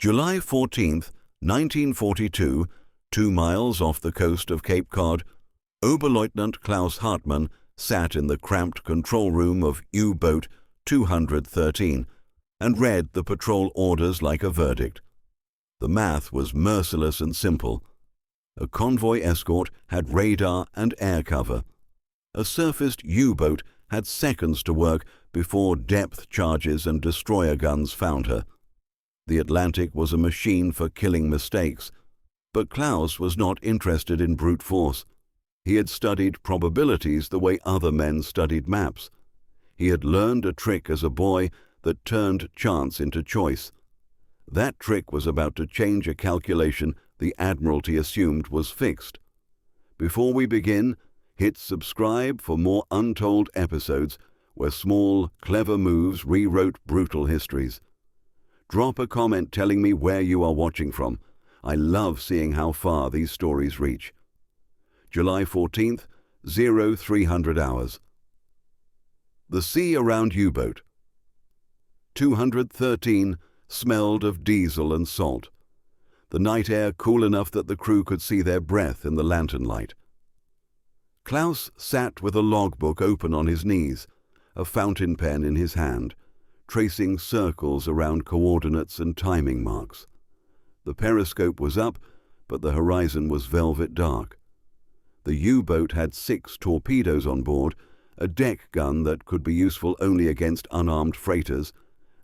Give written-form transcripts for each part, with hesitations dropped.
July 14, 1942, 2 miles off the coast of Cape Cod, Oberleutnant Klaus Hartmann sat in the cramped control room of U-boat 213 and read the patrol orders like a verdict. The math was merciless and simple. A convoy escort had radar and air cover. A surfaced U-boat had seconds to work before depth charges and destroyer guns found her. The Atlantic was a machine for killing mistakes, but Klaus was not interested in brute force. He had studied probabilities the way other men studied maps. He had learned a trick as a boy that turned chance into choice. That trick was about to change a calculation the Admiralty assumed was fixed. Before we begin, hit subscribe for more untold episodes where small, clever moves rewrote brutal histories. Drop a comment telling me where you are watching from. I love seeing how far these stories reach. July 14th, 0300 hours. The sea around U-boat. 213 smelled of diesel and salt. The night air cool enough that the crew could see their breath in the lantern light. Klaus sat with a logbook open on his knees, a fountain pen in his hand, tracing circles around coordinates and timing marks. The periscope was up, but the horizon was velvet dark. The U-boat had 6 torpedoes on board, a deck gun that could be useful only against unarmed freighters,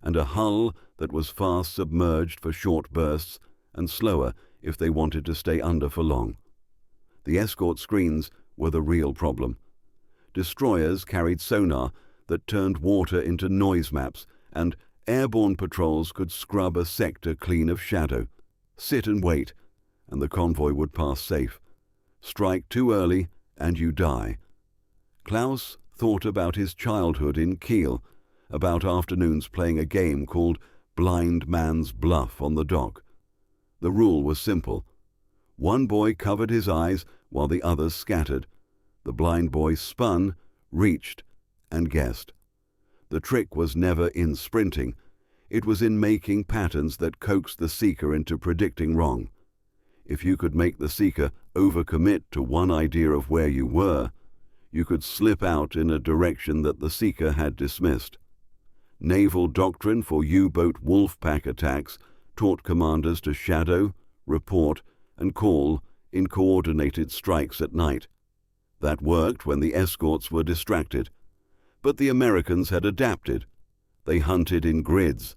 and a hull that was fast submerged for short bursts and slower if they wanted to stay under for long. The escort screens were the real problem. Destroyers carried sonar that turned water into noise maps, and airborne patrols could scrub a sector clean of shadow. Sit and wait, and the convoy would pass safe. Strike too early, and you die. Klaus thought about his childhood in Kiel, about afternoons playing a game called Blind Man's Bluff on the dock. The rule was simple. One boy covered his eyes while the others scattered. The blind boy spun, reached, and guessed. The trick was never in sprinting. It was in making patterns that coaxed the seeker into predicting wrong. If you could make the seeker overcommit to one idea of where you were, you could slip out in a direction that the seeker had dismissed. Naval doctrine for U-boat wolf pack attacks taught commanders to shadow, report, and call in coordinated strikes at night. That worked when the escorts were distracted. But the Americans had adapted. They hunted in grids.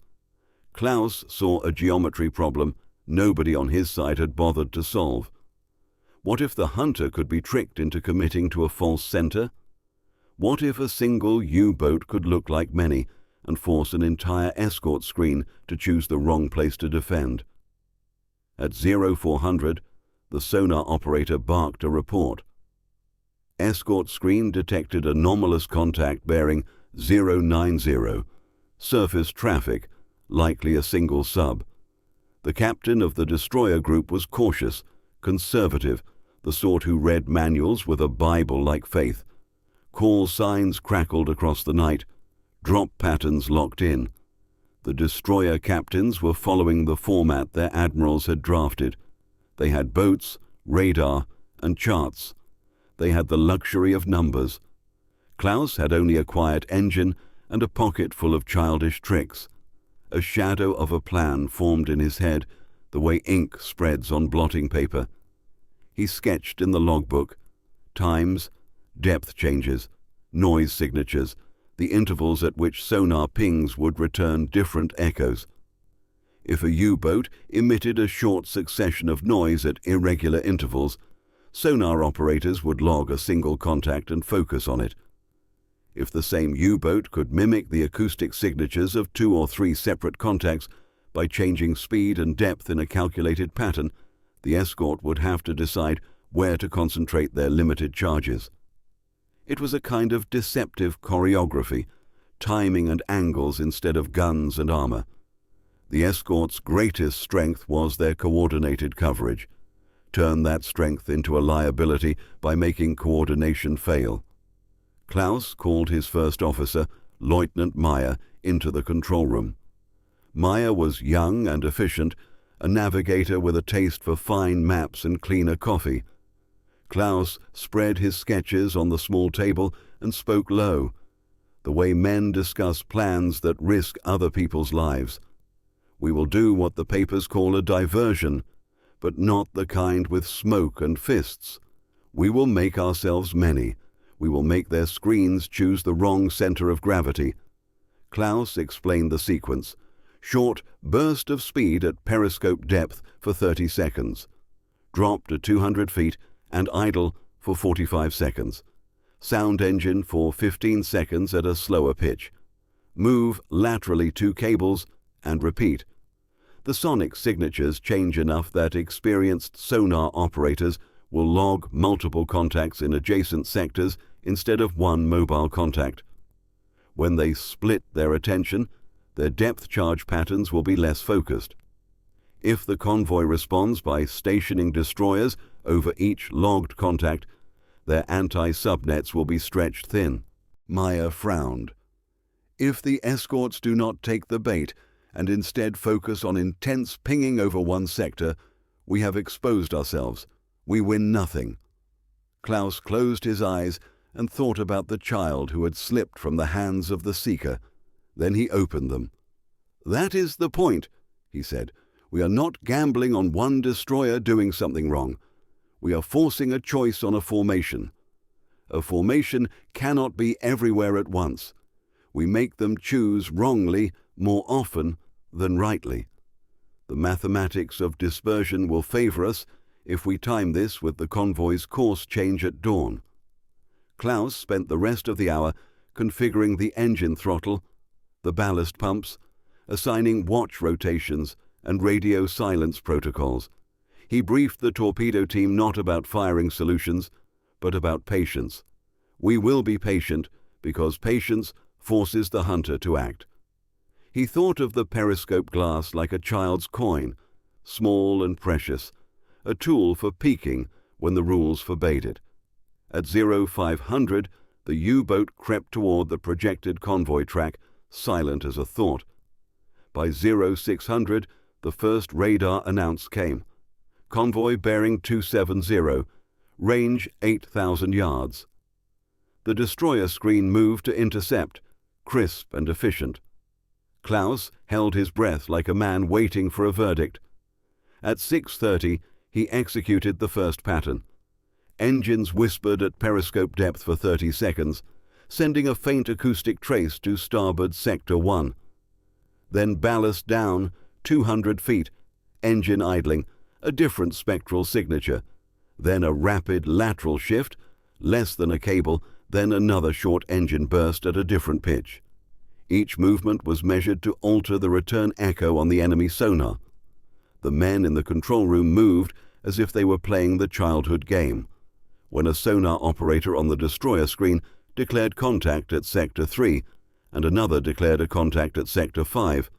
Klaus saw a geometry problem nobody on his side had bothered to solve. What if the hunter could be tricked into committing to a false center? What if a single U-boat could look like many and force an entire escort screen to choose the wrong place to defend? At 0400, the sonar operator barked a report. Escort screen detected anomalous contact bearing 090, surface traffic, likely a single sub. The captain of the destroyer group was cautious, conservative, the sort who read manuals with a Bible-like faith. Call signs crackled across the night, drop patterns locked in. The destroyer captains were following the format their admirals had drafted. They had boats, radar, and charts. They had the luxury of numbers. Klaus had only a quiet engine and a pocket full of childish tricks. A shadow of a plan formed in his head, the way ink spreads on blotting paper. He sketched in the logbook times, depth changes, noise signatures, the intervals at which sonar pings would return different echoes. If a U-boat emitted a short succession of noise at irregular intervals, sonar operators would log a single contact and focus on it. If the same U-boat could mimic the acoustic signatures of 2 or 3 separate contacts by changing speed and depth in a calculated pattern, the escort would have to decide where to concentrate their limited charges. It was a kind of deceptive choreography, timing and angles instead of guns and armor. The escort's greatest strength was their coordinated coverage. Turn that strength into a liability by making coordination fail. Klaus called his first officer, Lieutenant Meyer, into the control room. Maya was young and efficient, a navigator with a taste for fine maps and cleaner coffee. Klaus spread his sketches on the small table and spoke low, the way men discuss plans that risk other people's lives. We will do what the papers call a diversion, but not the kind with smoke and fists. We will make ourselves many. We will make their screens choose the wrong center of gravity. Klaus explained the sequence. Short burst of speed at periscope depth for 30 seconds. Drop to 200 feet and idle for 45 seconds. Sound engine for 15 seconds at a slower pitch. Move laterally 2 cables and repeat. The sonic signatures change enough that experienced sonar operators will log multiple contacts in adjacent sectors instead of one mobile contact. When they split their attention, their depth charge patterns will be less focused. If the convoy responds by stationing destroyers over each logged contact, their anti-subnets will be stretched thin. Maya frowned. If the escorts do not take the bait and instead focus on intense pinging over one sector, we have exposed ourselves. We win nothing. Klaus closed his eyes and thought about the child who had slipped from the hands of the seeker. Then he opened them. "That is the point," he said. "We are not gambling on one destroyer doing something wrong. We are forcing a choice on a formation. A formation cannot be everywhere at once. We make them choose wrongly more often than rightly. The mathematics of dispersion will favor us if we time this with the convoy's course change at dawn." Klaus spent the rest of the hour configuring the engine throttle, the ballast pumps, assigning watch rotations and radio silence protocols. He briefed the torpedo team not about firing solutions, but about patience. We will be patient because patience forces the hunter to act. He thought of the periscope glass like a child's coin, small and precious, a tool for peeking when the rules forbade it. At 0500, the U-boat crept toward the projected convoy track, silent as a thought. By 0600, the first radar announce came. Convoy bearing 270, range 8,000 yards. The destroyer screen moved to intercept, crisp and efficient. Klaus held his breath like a man waiting for a verdict. At 6:30, he executed the first pattern. Engines whispered at periscope depth for 30 seconds, sending a faint acoustic trace to starboard sector 1. Then ballast down 200 feet, engine idling, a different spectral signature. Then a rapid lateral shift, less than a cable, then another short engine burst at a different pitch. Each movement was measured to alter the return echo on the enemy sonar. The men in the control room moved as if they were playing the childhood game. When a sonar operator on the destroyer screen declared contact at Sector 3 and another declared a contact at Sector 5,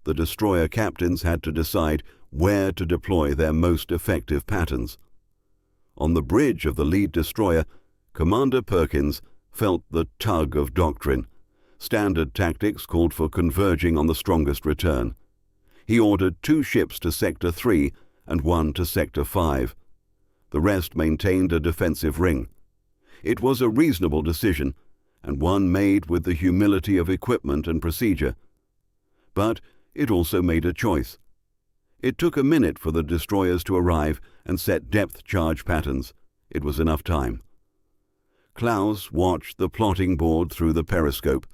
the destroyer captains had to decide where to deploy their most effective patterns. On the bridge of the lead destroyer, Commander Perkins felt the tug of doctrine. Standard tactics called for converging on the strongest return. He ordered 2 ships to Sector 3 and 1 to Sector 5. The rest maintained a defensive ring. It was a reasonable decision, and one made with the humility of equipment and procedure. But it also made a choice. It took a minute for the destroyers to arrive and set depth charge patterns. It was enough time. Klaus watched the plotting board through the periscope.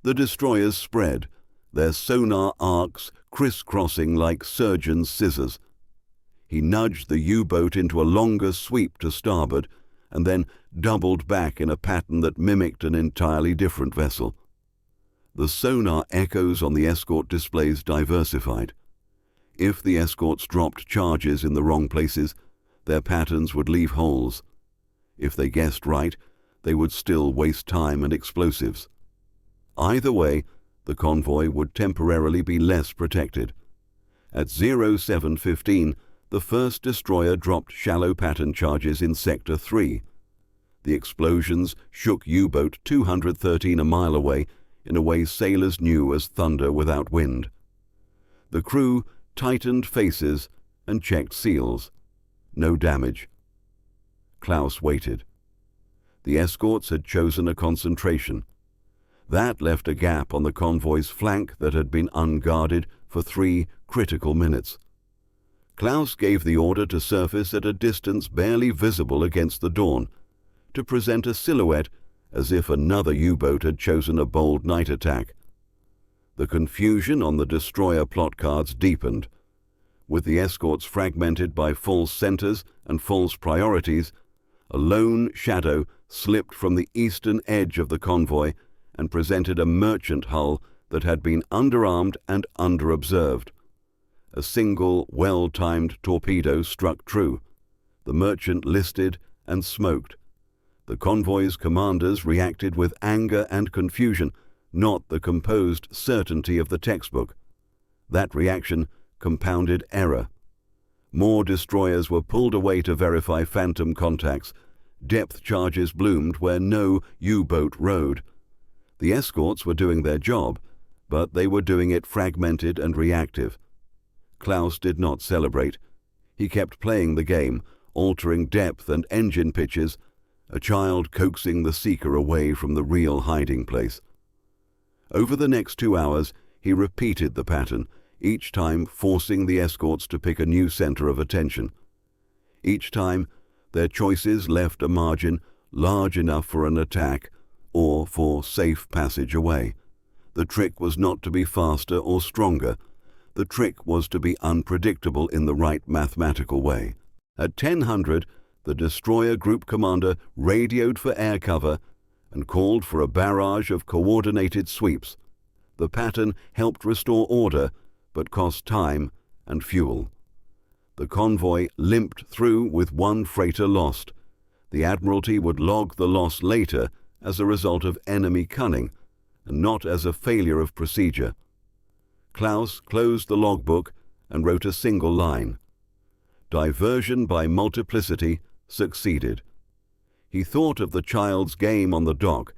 The destroyers spread, their sonar arcs crisscrossing like surgeon's scissors. He nudged the U-boat into a longer sweep to starboard and then doubled back in a pattern that mimicked an entirely different vessel. The sonar echoes on the escort displays diversified. If the escorts dropped charges in the wrong places, their patterns would leave holes. If they guessed right, they would still waste time and explosives. Either way, the convoy would temporarily be less protected. At 0715, the first destroyer dropped shallow pattern charges in Sector 3. The explosions shook U-boat 213 a mile away in a way sailors knew as thunder without wind. The crew tightened faces and checked seals. No damage. Klaus waited. The escorts had chosen a concentration. That left a gap on the convoy's flank that had been unguarded for 3 critical minutes. Klaus gave the order to surface at a distance barely visible against the dawn, to present a silhouette as if another U-boat had chosen a bold night attack. The confusion on the destroyer plot cards deepened. With the escorts fragmented by false centers and false priorities, a lone shadow slipped from the eastern edge of the convoy and presented a merchant hull that had been underarmed and underobserved. A single, well-timed torpedo struck true. The merchant listed and smoked. The convoy's commanders reacted with anger and confusion, not the composed certainty of the textbook. That reaction compounded error. More destroyers were pulled away to verify phantom contacts. Depth charges bloomed where no U-boat rode. The escorts were doing their job, but they were doing it fragmented and reactive. Klaus did not celebrate. He kept playing the game, altering depth and engine pitches, a child coaxing the seeker away from the real hiding place. Over the next 2 hours, he repeated the pattern, each time forcing the escorts to pick a new center of attention. Each time, their choices left a margin large enough for an attack or for safe passage away. The trick was not to be faster or stronger. The trick was to be unpredictable in the right mathematical way. At 10:00, the destroyer group commander radioed for air cover and called for a barrage of coordinated sweeps. The pattern helped restore order, but cost time and fuel. The convoy limped through with 1 freighter lost. The Admiralty would log the loss later as a result of enemy cunning, and not as a failure of procedure. Klaus closed the logbook and wrote a single line. Diversion by multiplicity succeeded. He thought of the child's game on the dock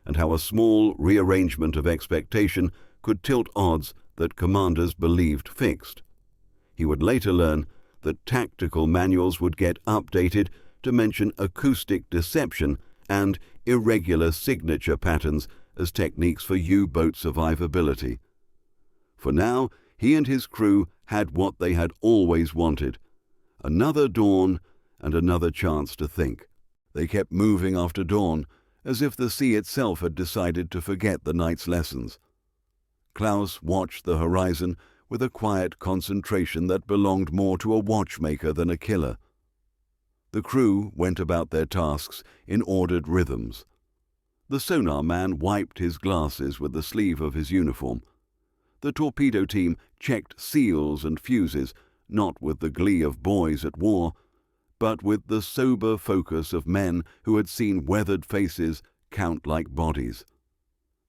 and how a small rearrangement of expectation could tilt odds that commanders believed fixed. He would later learn that tactical manuals would get updated to mention acoustic deception and irregular signature patterns as techniques for U-boat survivability. For now, he and his crew had what they had always wanted: another dawn and another chance to think. They kept moving after dawn, as if the sea itself had decided to forget the night's lessons. Klaus watched the horizon with a quiet concentration that belonged more to a watchmaker than a killer. The crew went about their tasks in ordered rhythms. The sonar man wiped his glasses with the sleeve of his uniform. The torpedo team checked seals and fuses, not with the glee of boys at war, but with the sober focus of men who had seen weathered faces count like bodies.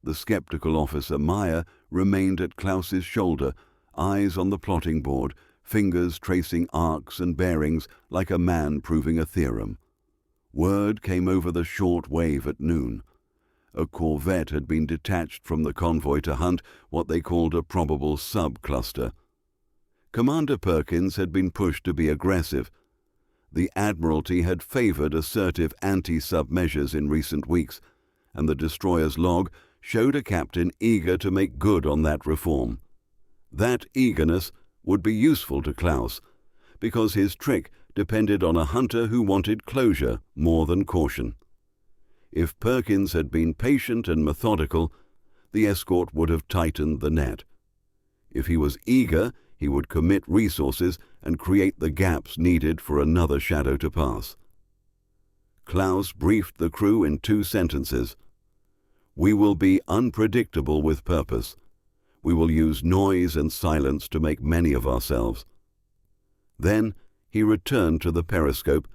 The skeptical officer Meyer remained at Klaus's shoulder, eyes on the plotting board, fingers tracing arcs and bearings like a man proving a theorem. Word came over the short wave at noon. A corvette had been detached from the convoy to hunt what they called a probable sub-cluster. Commander Perkins had been pushed to be aggressive. The Admiralty had favored assertive anti-sub measures in recent weeks, and the destroyer's log showed a captain eager to make good on that reform. That eagerness would be useful to Klaus, because his trick depended on a hunter who wanted closure more than caution. If Perkins had been patient and methodical, the escort would have tightened the net. If he was eager, he would commit resources and create the gaps needed for another shadow to pass. Klaus briefed the crew in 2 sentences. We will be unpredictable with purpose. We will use noise and silence to make many of ourselves. Then he returned to the periscope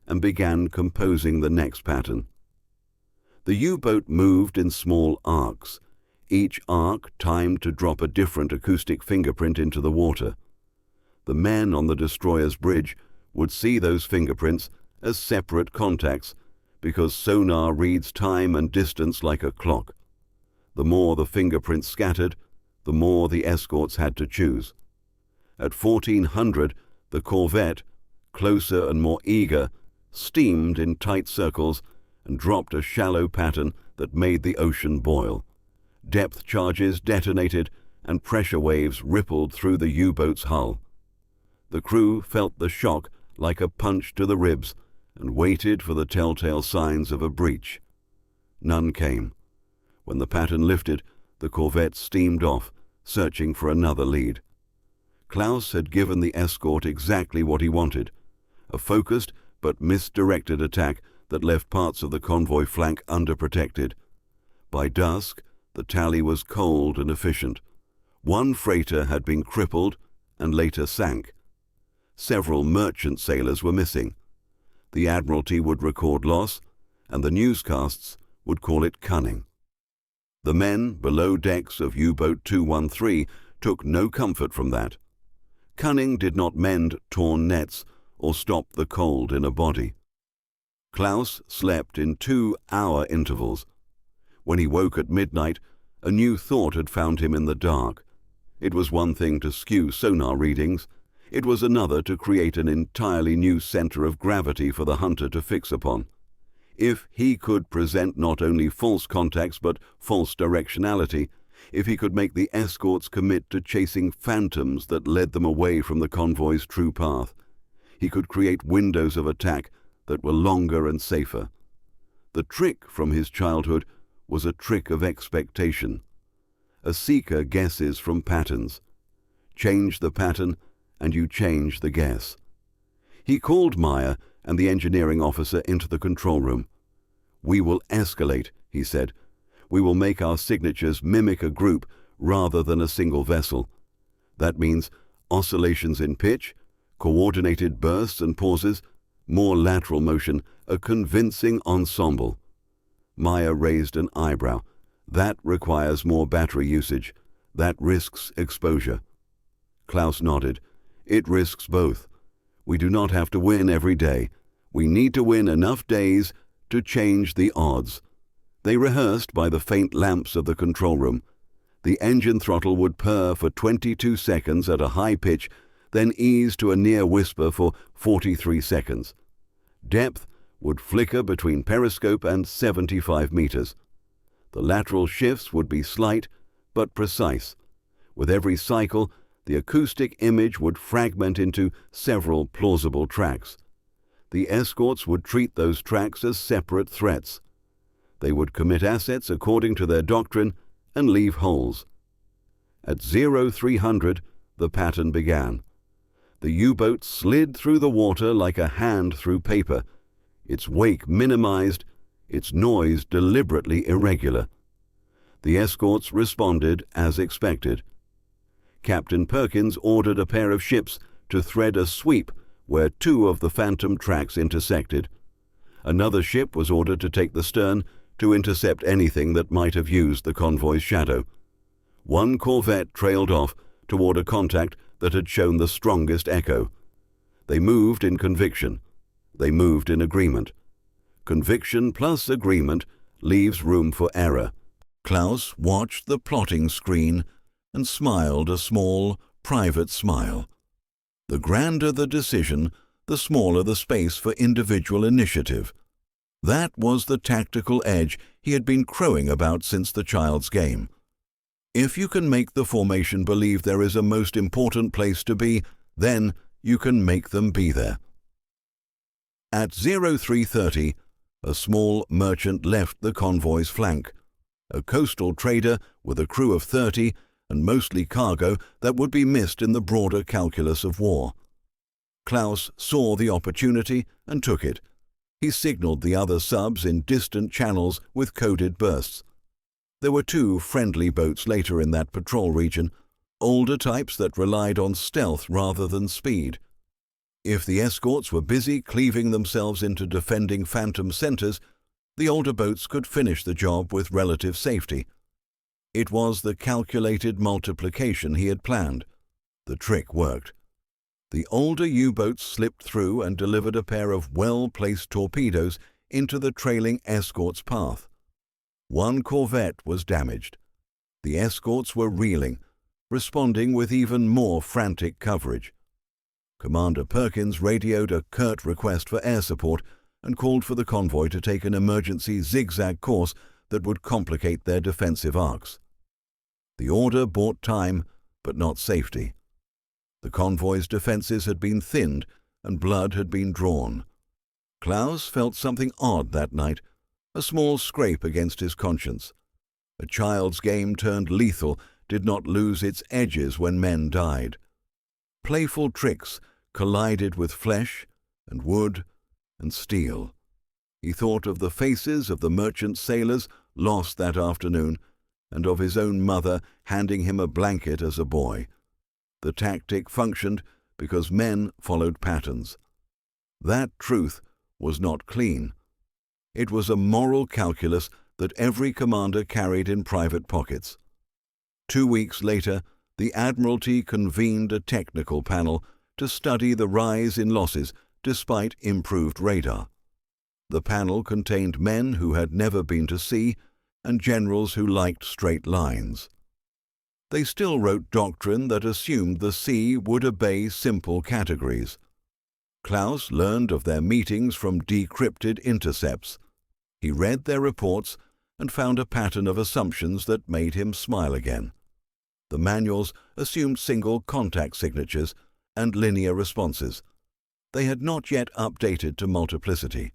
and began composing the next pattern. The U-boat moved in small arcs, each arc timed to drop a different acoustic fingerprint into the water. The men on the destroyer's bridge would see those fingerprints as separate contacts because sonar reads time and distance like a clock. The more the fingerprints scattered, the more the escorts had to choose. At 1400, the corvette, closer and more eager, steamed in tight circles and dropped a shallow pattern that made the ocean boil. Depth charges detonated and pressure waves rippled through the U-boat's hull. The crew felt the shock like a punch to the ribs and waited for the telltale signs of a breach. None came. When the pattern lifted, the corvette steamed off, searching for another lead. Klaus had given the escort exactly what he wanted, a focused but misdirected attack that left parts of the convoy flank underprotected. By dusk, the tally was cold and efficient. One freighter had been crippled and later sank. Several merchant sailors were missing. The Admiralty would record loss, and the newscasts would call it cunning. The men below decks of U-boat 213 took no comfort from that. Cunning did not mend torn nets or stop the cold in a body. Klaus slept in 2-hour intervals. When he woke at midnight, a new thought had found him in the dark. It was one thing to skew sonar readings. It was another to create an entirely new center of gravity for the hunter to fix upon. If he could present not only false contacts but false directionality, if he could make the escorts commit to chasing phantoms that led them away from the convoy's true path, he could create windows of attack that were longer and safer. The trick from his childhood was a trick of expectation. A seeker guesses from patterns. Change the pattern, and you change the guess. He called Meyer and the engineering officer into the control room. "We will escalate," he said. "We will make our signatures mimic a group rather than a single vessel. That means oscillations in pitch, coordinated bursts and pauses, more lateral motion, a convincing ensemble." Meyer raised an eyebrow. "That requires more battery usage. That risks exposure." Klaus nodded. "It risks both. We do not have to win every day. We need to win enough days to change the odds." They rehearsed by the faint lamps of the control room. The engine throttle would purr for 22 seconds at a high pitch, then ease to a near whisper for 43 seconds. Depth would flicker between periscope and 75 meters. The lateral shifts would be slight but precise. With every cycle, the acoustic image would fragment into several plausible tracks. The escorts would treat those tracks as separate threats. They would commit assets according to their doctrine and leave holes. At 0300, the pattern began. The U-boat slid through the water like a hand through paper, its wake minimized, its noise deliberately irregular. The escorts responded as expected. Captain Perkins ordered a pair of ships to thread a sweep where 2 of the phantom tracks intersected. Another ship was ordered to take the stern to intercept anything that might have used the convoy's shadow. One corvette trailed off toward a contact that had shown the strongest echo. They moved in conviction. They moved in agreement. Conviction plus agreement leaves room for error. Klaus watched the plotting screen and smiled a small, private smile. The grander the decision, the smaller the space for individual initiative. That was the tactical edge he had been crowing about since the child's game. If you can make the formation believe there is a most important place to be, then you can make them be there. At 0330, a small merchant left the convoy's flank, a coastal trader with a crew of 30 and mostly cargo that would be missed in the broader calculus of war. Klaus saw the opportunity and took it. He signaled the other subs in distant channels with coded bursts. There were 2 friendly boats later in that patrol region, older types that relied on stealth rather than speed. If the escorts were busy cleaving themselves into defending phantom centers, the older boats could finish the job with relative safety. It was the calculated multiplication he had planned. The trick worked. The older U-boats slipped through and delivered a pair of well-placed torpedoes into the trailing escort's path. One corvette was damaged. The escorts were reeling. responding with even more frantic coverage. Commander Perkins radioed a curt request for air support and called for the convoy to take an emergency zigzag course that would complicate their defensive arcs. The order bought time, but not safety. The convoy's defenses had been thinned and blood had been drawn. Klaus felt something odd that night, a small scrape against his conscience. A child's game turned lethal did not lose its edges when men died. Playful tricks collided with flesh and wood and steel. He thought of the faces of the merchant sailors lost that afternoon and of his own mother handing him a blanket as a boy. The tactic functioned because men followed patterns. That truth was not clean. It was a moral calculus that every commander carried in private pockets. 2 weeks later, the Admiralty convened a technical panel to study the rise in losses despite improved radar. The panel contained men who had never been to sea and generals who liked straight lines. They still wrote doctrine that assumed the sea would obey simple categories. Klaus learned of their meetings from decrypted intercepts. He read their reports and found a pattern of assumptions that made him smile again. The manuals assumed single contact signatures and linear responses. They had not yet updated to multiplicity.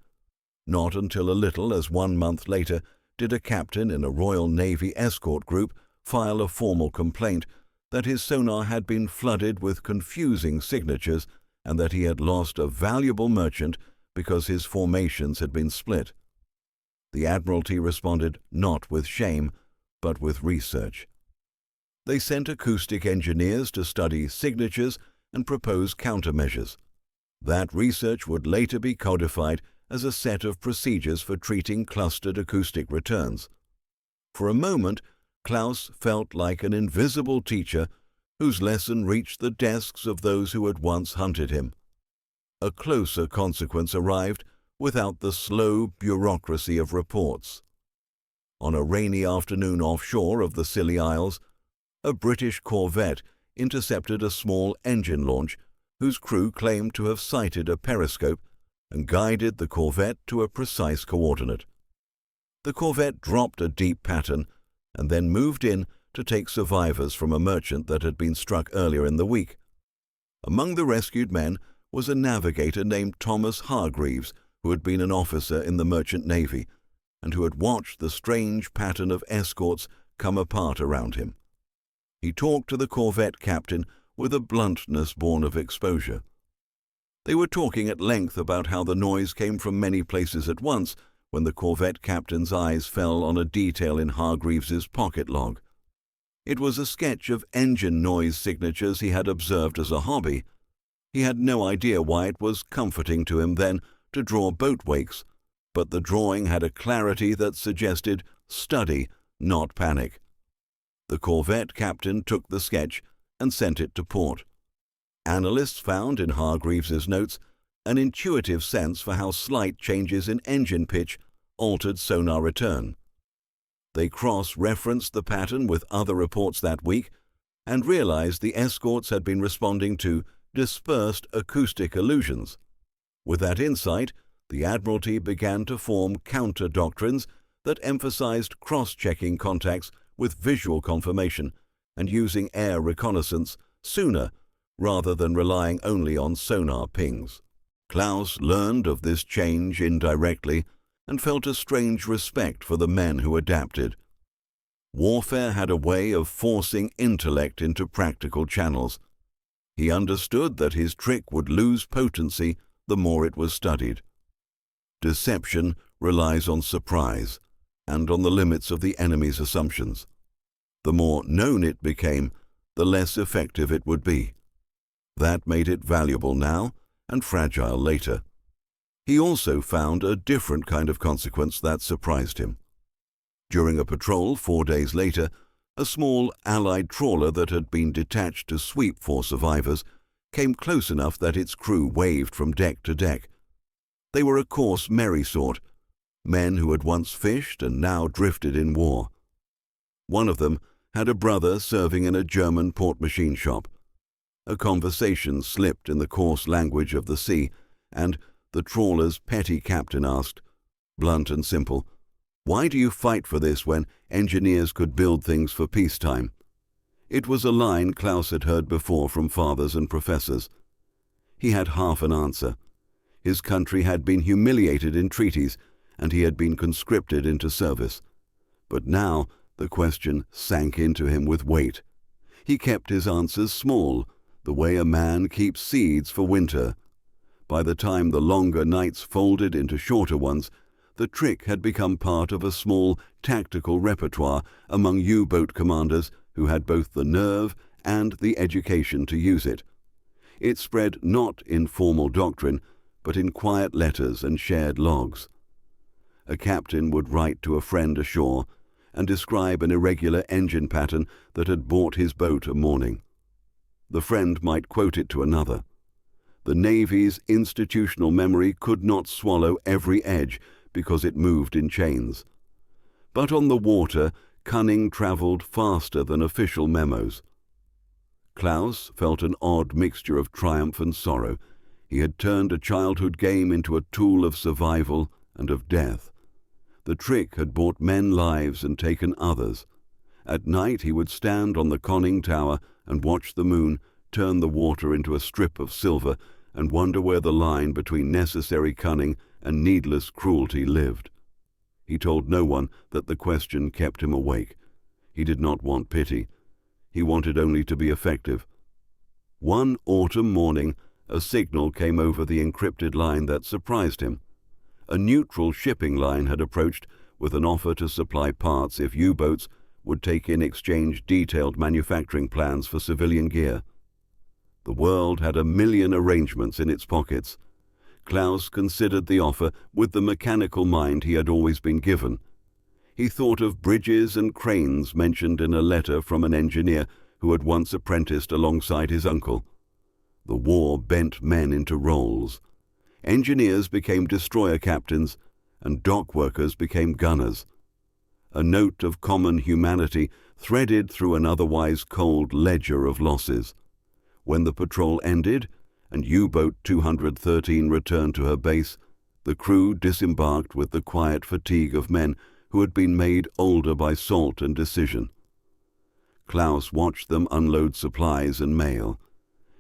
Not until a little as 1 month later did a captain in a Royal Navy escort group file a formal complaint that his sonar had been flooded with confusing signatures and that he had lost a valuable merchant because his formations had been split. The Admiralty responded not with shame, but with research. They sent acoustic engineers to study signatures and propose countermeasures. That research would later be codified as a set of procedures for treating clustered acoustic returns. For a moment, Klaus felt like an invisible teacher whose lesson reached the desks of those who had once hunted him. A closer consequence arrived without the slow bureaucracy of reports. On a rainy afternoon offshore of the Scilly Isles, a British corvette intercepted a small engine launch whose crew claimed to have sighted a periscope and guided the corvette to a precise coordinate. The corvette dropped a deep pattern and then moved in to take survivors from a merchant that had been struck earlier in the week. Among the rescued men was a navigator named Thomas Hargreaves, who had been an officer in the merchant navy and who had watched the strange pattern of escorts come apart around him. He talked to the corvette captain with a bluntness born of exposure. They were talking at length about how the noise came from many places at once when the corvette captain's eyes fell on a detail in Hargreaves's pocket log. It was a sketch of engine noise signatures he had observed as a hobby. He had no idea why it was comforting to him then to draw boat wakes, but the drawing had a clarity that suggested study, not panic. The corvette captain took the sketch and sent it to port. Analysts found in Hargreaves's notes an intuitive sense for how slight changes in engine pitch altered sonar return. They cross-referenced the pattern with other reports that week and realized the escorts had been responding to dispersed acoustic illusions. With that insight, the Admiralty began to form counter-doctrines that emphasized cross-checking contacts with visual confirmation and using air reconnaissance sooner rather than relying only on sonar pings. Klaus learned of this change indirectly and felt a strange respect for the men who adapted. Warfare had a way of forcing intellect into practical channels. He understood that his trick would lose potency the more it was studied. Deception relies on surprise and on the limits of the enemy's assumptions. The more known it became, the less effective it would be. That made it valuable now and fragile later. He also found a different kind of consequence that surprised him. During a patrol 4 days later, a small Allied trawler that had been detached to sweep for survivors came close enough that its crew waved from deck to deck. They were a coarse, merry sort, men who had once fished and now drifted in war. One of them had a brother serving in a German port machine shop. A conversation slipped in the coarse language of the sea, and the trawler's petty captain asked, blunt and simple, "Why do you fight for this when engineers could build things for peacetime?" It was a line Klaus had heard before from fathers and professors. He had half an answer. His country had been humiliated in treaties, and he had been conscripted into service. But now the question sank into him with weight. He kept his answers small, the way a man keeps seeds for winter. By the time the longer nights folded into shorter ones, the trick had become part of a small tactical repertoire among U-boat commanders who had both the nerve and the education to use it. It spread not in formal doctrine, but in quiet letters and shared logs. A captain would write to a friend ashore and describe an irregular engine pattern that had brought his boat a morning. The friend might quote it to another. The Navy's institutional memory could not swallow every edge because it moved in chains. But on the water, cunning travelled faster than official memos. Klaus felt an odd mixture of triumph and sorrow. He had turned a childhood game into a tool of survival and of death. The trick had bought men lives and taken others. At night he would stand on the conning tower and watch the moon turn the water into a strip of silver and wonder where the line between necessary cunning and needless cruelty lived. He told no one that the question kept him awake. He did not want pity. He wanted only to be effective. One autumn morning, a signal came over the encrypted line that surprised him. A neutral shipping line had approached with an offer to supply parts if U-boats would take in exchange detailed manufacturing plans for civilian gear. The world had 1,000,000 arrangements in its pockets. Klaus considered the offer with the mechanical mind he had always been given. He thought of bridges and cranes mentioned in a letter from an engineer who had once apprenticed alongside his uncle. The war bent men into roles. Engineers became destroyer captains, and dock workers became gunners. A note of common humanity threaded through an otherwise cold ledger of losses. When the patrol ended, and U-boat 213 returned to her base, the crew disembarked with the quiet fatigue of men who had been made older by salt and decision. Klaus watched them unload supplies and mail,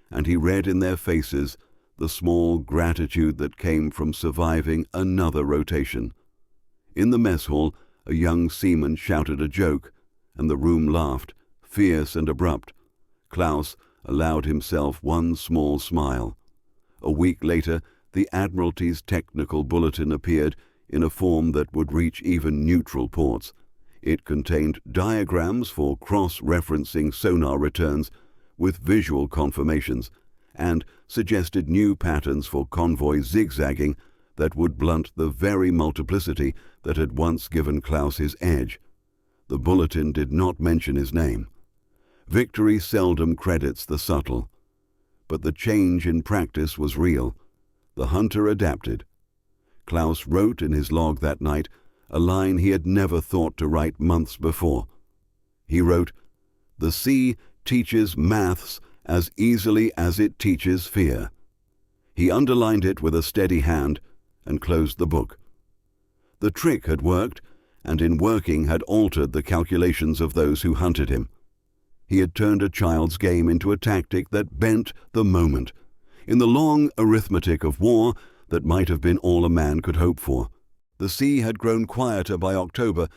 and he read in their faces the small gratitude that came from surviving another rotation. In the mess hall, a young seaman shouted a joke, and the room laughed, fierce and abrupt. Klaus allowed himself one small smile. A week later, the Admiralty's technical bulletin appeared in a form that would reach even neutral ports. It contained diagrams for cross-referencing sonar returns with visual confirmations, and suggested new patterns for convoy zigzagging that would blunt the very multiplicity that had once given Klaus his edge. The bulletin did not mention his name. Victory seldom credits the subtle. But the change in practice was real. The hunter adapted. Klaus wrote in his log that night a line he had never thought to write months before. He wrote, "The sea teaches maths as easily as it teaches fear." He underlined it with a steady hand and closed the book. The trick had worked, and in working had altered the calculations of those who hunted him. He had turned a child's game into a tactic that bent the moment, in the long arithmetic of war that might have been all a man could hope for. The sea had grown quieter by October,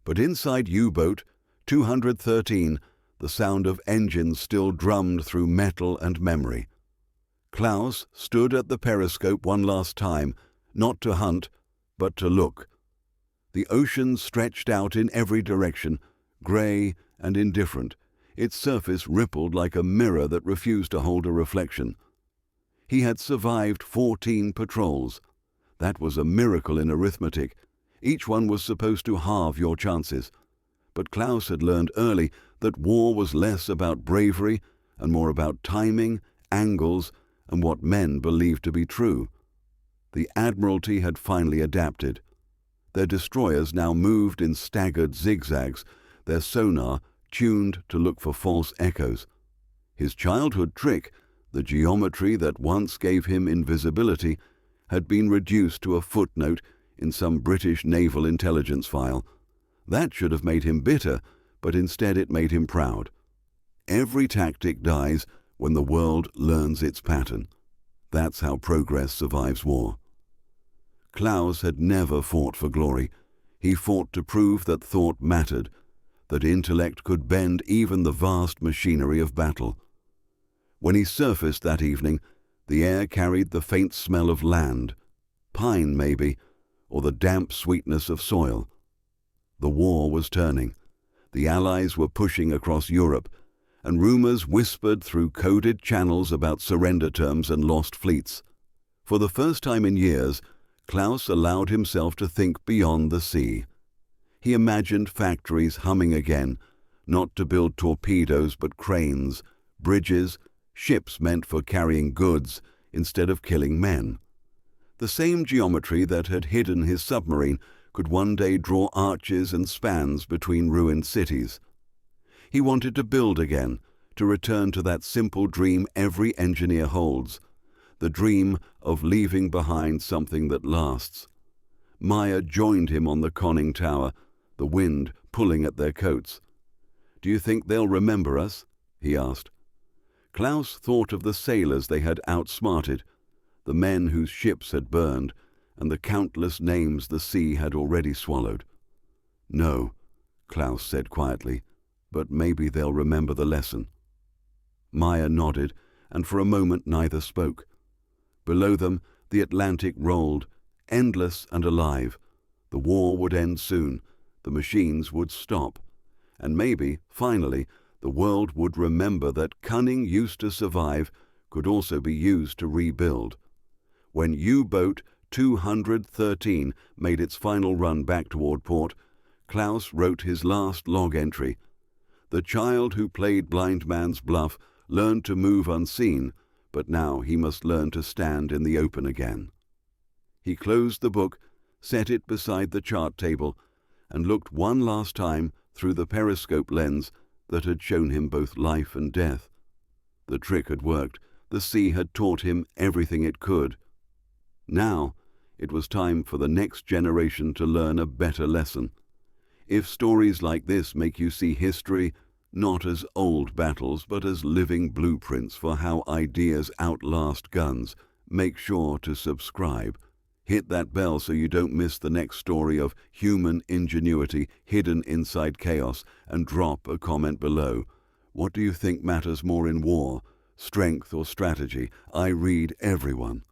but inside U-boat 213, the sound of engines still drummed through metal and memory. Klaus stood at the periscope one last time, not to hunt, but to look. The ocean stretched out in every direction, grey and indifferent. Its surface rippled like a mirror that refused to hold a reflection. He had survived 14 patrols. That was a miracle in arithmetic. Each one was supposed to halve your chances. But Klaus had learned early that war was less about bravery and more about timing, angles, and what men believed to be true. The Admiralty had finally adapted. Their destroyers now moved in staggered zigzags, their sonar tuned to look for false echoes. His childhood trick, the geometry that once gave him invisibility, had been reduced to a footnote in some British naval intelligence file. That should have made him bitter, but instead it made him proud. Every tactic dies when the world learns its pattern. That's how progress survives war. Klaus had never fought for glory. He fought to prove that thought mattered, that intellect could bend even the vast machinery of battle. When he surfaced that evening, the air carried the faint smell of land, pine maybe, or the damp sweetness of soil. The war was turning. The Allies were pushing across Europe, and rumors whispered through coded channels about surrender terms and lost fleets. For the first time in years, Klaus allowed himself to think beyond the sea. He imagined factories humming again, not to build torpedoes but cranes, bridges, ships meant for carrying goods instead of killing men. The same geometry that had hidden his submarine could one day draw arches and spans between ruined cities. He wanted to build again, to return to that simple dream every engineer holds, the dream of leaving behind something that lasts. Maya joined him on the conning tower, the wind pulling at their coats. "Do you think they'll remember us?" he asked. Klaus thought of the sailors they had outsmarted, the men whose ships had burned, and the countless names the sea had already swallowed. "No," Klaus said quietly, "but maybe they'll remember the lesson." Maya nodded, and for a moment neither spoke. Below them, the Atlantic rolled, endless and alive. The war would end soon, the machines would stop, and maybe, finally, the world would remember that cunning used to survive could also be used to rebuild. When U-boat 213 made its final run back toward port, Klaus wrote his last log entry. The child who played blind man's bluff learned to move unseen, but now he must learn to stand in the open again. He closed the book, set it beside the chart table, and looked one last time through the periscope lens that had shown him both life and death. The trick had worked. The sea had taught him everything it could. Now it was time for the next generation to learn a better lesson. If stories like this make you see history not as old battles but as living blueprints for how ideas outlast guns, make sure to subscribe. Hit that bell so you don't miss the next story of human ingenuity hidden inside chaos, and drop a comment below. What do you think matters more in war, strength or strategy? I read everyone.